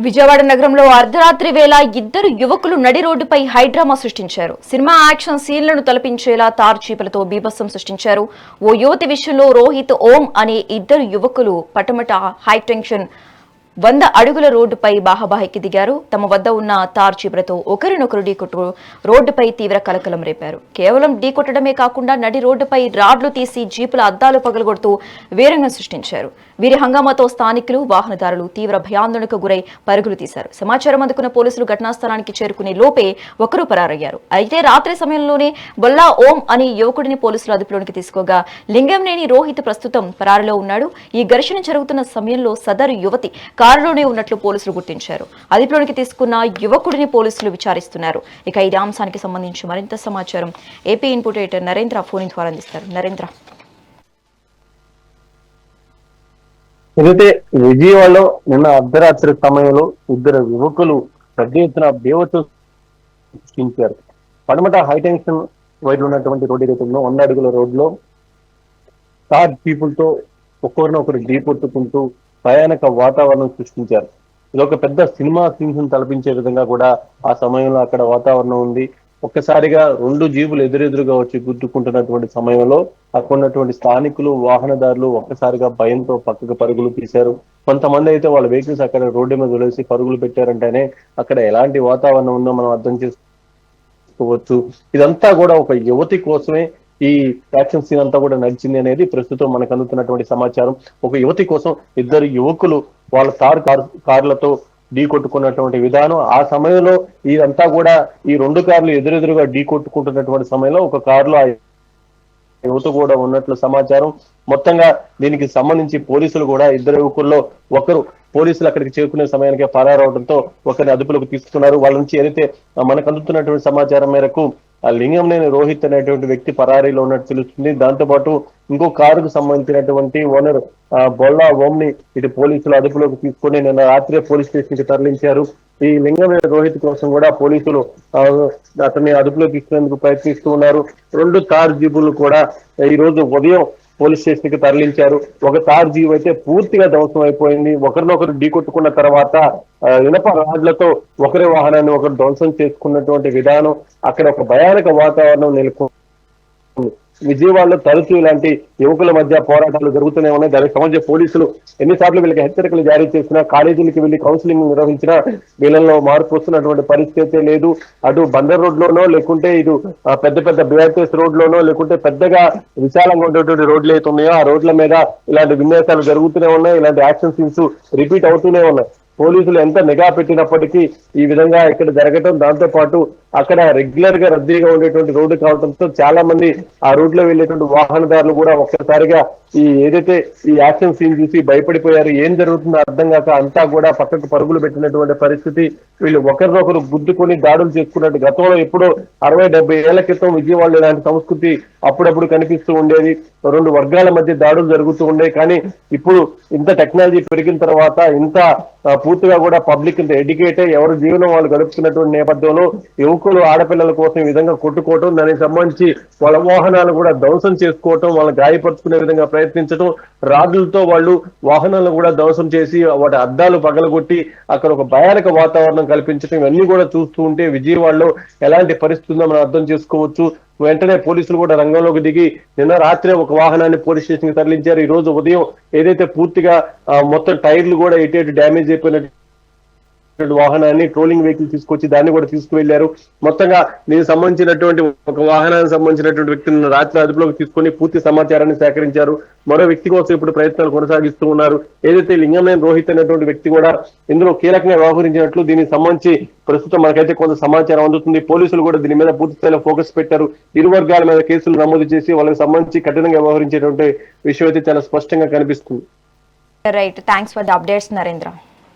విజయవాడ నగరంలో అర్ధరాత్రి వేళ ఇద్దరు యువకులు నడి రోడ్డుపై హైడ్రామా సృష్టించారు. సినిమా యాక్షన్ సీన్లను తలపించేలా తార్ చీపులతో బీభత్సం సృష్టించారు. ఓ యువతి విషయంలో రోహిత్, ఓం అనే ఇద్దరు యువకులు పటమట హైటెన్షన్ 100 అడుగుల రోడ్డుపై బాహాబాహికి దిగారు. తమ వద్ద ఉన్న తార్ చీపులతో ఒకరినొకరు ఢీకొట్టు రోడ్డుపై తీవ్ర కలకలం రేపారు. కేవలం ఢీకొట్టడమే కాకుండా నడి రోడ్డుపై రాడ్లు తీసి జీపుల అద్దాలు పగలగొడుతూ వీరంగం సృష్టించారు. వీరి హంగామాతో స్థానికులు, వాహనదారులు తీవ్ర భయాందోళనకు గురై పరుగులు తీశారు. సమాచారం అందుకున్న పోలీసులు ఘటనా స్థలానికి చేరుకునే లోపే ఒకరు పరారయ్యారు. అయితే రాత్రి సమయంలోనే బొల్లా ఓం అనే యువకుడిని పోలీసులు అదుపులోనికి తీసుకోగా లింగంనేని రోహిత్ ప్రస్తుతం పరారిలో ఉన్నాడు. ఈ ఘర్షణ జరుగుతున్న సమయంలో సదరు యువతి కారులోనే ఉన్నట్లు పోలీసులు గుర్తించారు. అదుపులోనికి తీసుకున్న యువకుడిని పోలీసులు విచారిస్తున్నారు. ఇక ఈ అంశానికి సంబంధించి మరింత సమాచారం AP input editor Narendra phone ద్వారా అందిస్తారు. నరేంద్ర, ఏదైతే విజయవాడలో నిన్న అర్ధరాత్రి సమయంలో ఇద్దరు యువకులు పెద్ద ఎత్తున బేవతో సృష్టించారు. పడమట హైటెన్షన్ వైపు ఉన్నటువంటి రోడ్డు ఏదైతే ఉందో 100 అడుగుల రోడ్లో కార్ పీపుల్తో ఒకరినొకరు ఢీకొట్టుకుంటూ భయానక వాతావరణం సృష్టించారు. ఇది ఒక పెద్ద సినిమా సీన్స్ తలపించే విధంగా కూడా ఆ సమయంలో అక్కడ వాతావరణం ఉంది. ఒక్కసారిగా 2 జీబులు ఎదురెదురుగా వచ్చి గుద్దుకుంటున్నటువంటి సమయంలో అక్కడ ఉన్నటువంటి స్థానికులు, వాహనదారులు ఒక్కసారిగా భయంతో పక్కకు పరుగులు తీశారు. కొంతమంది అయితే వాళ్ళ వెహికల్స్ అక్కడ రోడ్డు మీద వదిలేసి పరుగులు పెట్టారంటేనే అక్కడ ఎలాంటి వాతావరణం ఉందో మనం అర్థం చేసుకోవచ్చు. ఇదంతా కూడా ఒక యువతి కోసమే ఈ యాక్షన్ సీన్ అంతా కూడా నడిచింది అనేది ప్రస్తుతం మనకు అందుతున్నటువంటి సమాచారం. ఒక యువతి కోసం ఇద్దరు యువకులు వాళ్ళ కార్లతో ఢీ కొట్టుకున్నటువంటి విధానం. ఆ సమయంలో ఇదంతా కూడా ఈ 2 కార్లు ఎదురెదురుగా ఢీ కొట్టుకుంటున్నటువంటి సమయంలో ఒక కారులో ఆ యువత కూడా ఉన్నట్లు సమాచారం. మొత్తంగా దీనికి సంబంధించి పోలీసులు కూడా ఇద్దరు యువకుల్లో ఒకరు పోలీసులు అక్కడికి చేరుకునే సమయానికి పరారవడంతో ఒకరిని అదుపులోకి తీసుకున్నారు. వాళ్ళ నుంచి ఏదైతే మనకు అందుతున్నటువంటి సమాచారం మేరకు లింగంనేని రోహిత్ అనేటువంటి వ్యక్తి పరారీలో ఉన్నట్టు తెలుస్తుంది. దాంతోపాటు ఇంకో కారుకు సంబంధించినటువంటి ఓనర్ బొల్లా ఓంని ఇటు పోలీసులు అదుపులోకి తీసుకొని నిన్న రాత్రి పోలీస్ స్టేషన్ కి తరలించారు. ఈ లింగంనేని రోహిత్ కోసం కూడా పోలీసులు అతన్ని అదుపులోకి తీసుకునేందుకు ప్రయత్నిస్తూ ఉన్నారు. 2 కార్ జీబులు కూడా ఈ రోజు ఉదయం పోలీస్ స్టేషన్ కి తరలించారు. ఒక కార్ జీబు అయితే పూర్తిగా ధ్వంసం అయిపోయింది. ఒకరినొకరు ఢీకొట్టుకున్న తర్వాత ఇనప రాడ్లతో ఒకరి వాహనాన్ని ఒకరు ధ్వంసం చేసుకున్నటువంటి విధానం, అక్కడ ఒక భయానక వాతావరణం నెలకొంది. విజయవాడలో తరచూ ఇలాంటి యువకుల మధ్య పోరాటాలు జరుగుతూనే ఉన్నాయి. దానికి సంబంధించి పోలీసులు ఎన్నిసార్లు వీళ్ళకి హెచ్చరికలు జారీ చేసినా, కాలేజీలకు వెళ్లి కౌన్సిలింగ్ నిర్వహించినా వీళ్ళలో మార్పు వస్తున్నటువంటి పరిస్థితి లేదు. అటు బందర్ రోడ్ లోనో లేకుంటే ఇటు పెద్ద పెద్ద బిఆర్టీఎస్ రోడ్ లోనో లేకుంటే పెద్దగా విశాలంగా ఉండేటువంటి రోడ్లు అయితే ఉన్నాయో ఆ రోడ్ల మీద ఇలాంటి విన్యాసాలు జరుగుతూనే ఉన్నాయి. ఇలాంటి యాక్షన్ సీన్స్ రిపీట్ అవుతూనే ఉన్నాయి. పోలీసులు ఎంత నిఘా పెట్టినప్పటికీ ఈ విధంగా ఇక్కడ జరగటం, దాంతో పాటు అక్కడ రెగ్యులర్ గా రద్దీగా ఉండేటువంటి రోడ్డు కావడంతో చాలా మంది ఆ రూట్ లో వెళ్లేటువంటి వాహనదారులు కూడా ఒక్కసారిగా ఏదైతే ఈ యాక్షన్ సీన్ చూసి భయపడిపోయారు. ఏం జరుగుతుందో అర్థం కాక అంతా కూడా పక్కకు పరుగులు పెట్టినటువంటి పరిస్థితి. వీళ్ళు ఒకరినొకరు గుద్దుకొని దాడులు చేసుకున్నట్టు గతంలో ఎప్పుడో 60-70 ఏళ్ల క్రితం విజయవాడలో ఇలాంటి సంస్కృతి అప్పుడప్పుడు కనిపిస్తూ ఉండేది. 2 వర్గాల మధ్య దాడులు జరుగుతూ ఉండేవి. కానీ ఇప్పుడు ఇంత టెక్నాలజీ పెరిగిన తర్వాత ఇంత పూర్తిగా కూడా పబ్లిక్ ఇంత ఎడ్యుకేట్ అయ్యి ఎవరి జీవనం వాళ్ళు గడుపుతున్నటువంటి నేపథ్యంలో యువకులు ఆడపిల్లల కోసం ఈ విధంగా కొట్టుకోవటం, దానికి సంబంధించి వాళ్ళ వాహనాలు కూడా ధ్వంసం చేసుకోవటం, వాళ్ళని గాయపరుచుకునే విధంగా ప్రయత్నించడం, రాడ్లతో వాళ్ళు వాహనాలను కూడా ధ్వంసం చేసి వాటి అద్దాలు పగలగొట్టి అక్కడ ఒక భయానక వాతావరణం కల్పించడం, ఇవన్నీ కూడా చూస్తూ ఉంటే విజయవాడలో ఎలాంటి పరిస్థితి ఉందో మనం అర్థం చేసుకోవచ్చు. వెంటనే పోలీసులు కూడా రంగంలోకి దిగి నిన్న రాత్రే ఒక వాహనాన్ని పోలీస్ స్టేషన్ కి తరలించారు. ఈ రోజు ఉదయం ఏదైతే పూర్తిగా మొత్తం టైర్లు కూడా ఎటు డ్యామేజ్ అయిపోయినట్టు వాహనాన్ని ట్రోలింగ్ వెహికల్ తీసుకొచ్చి దాన్ని కూడా తీసుకువెళ్లారు. మొత్తంగా దీనికి సంబంధించినటువంటి ఒక వాహనానికి సంబంధించినటువంటి వ్యక్తిని రాత్రి అదుపులోకి తీసుకొని పూర్తి సమాచారాన్ని సేకరించారు. మరో వ్యక్తి కోసం ఇప్పుడు ప్రయత్నాలు కొనసాగిస్తూ ఉన్నారు. ఏదైతే లింగంనేని రోహిత్ అనేటువంటి వ్యక్తి కూడా ఇందులో కీలకంగా వ్యవహరించినట్లు దీనికి సంబంధించి ప్రస్తుతం మనకైతే కొంత సమాచారం అందుతుంది. పోలీసులు కూడా దీని మీద పూర్తి స్థాయిలో ఫోకస్ పెట్టారు. ఇరు వర్గాల మీద కేసులు నమోదు చేసి వాళ్ళకి సంబంధించి కఠినంగా వ్యవహరించేటువంటి విషయం అయితే చాలా స్పష్టంగా కనిపిస్తుంది. Right, thanks for the updates Narendra.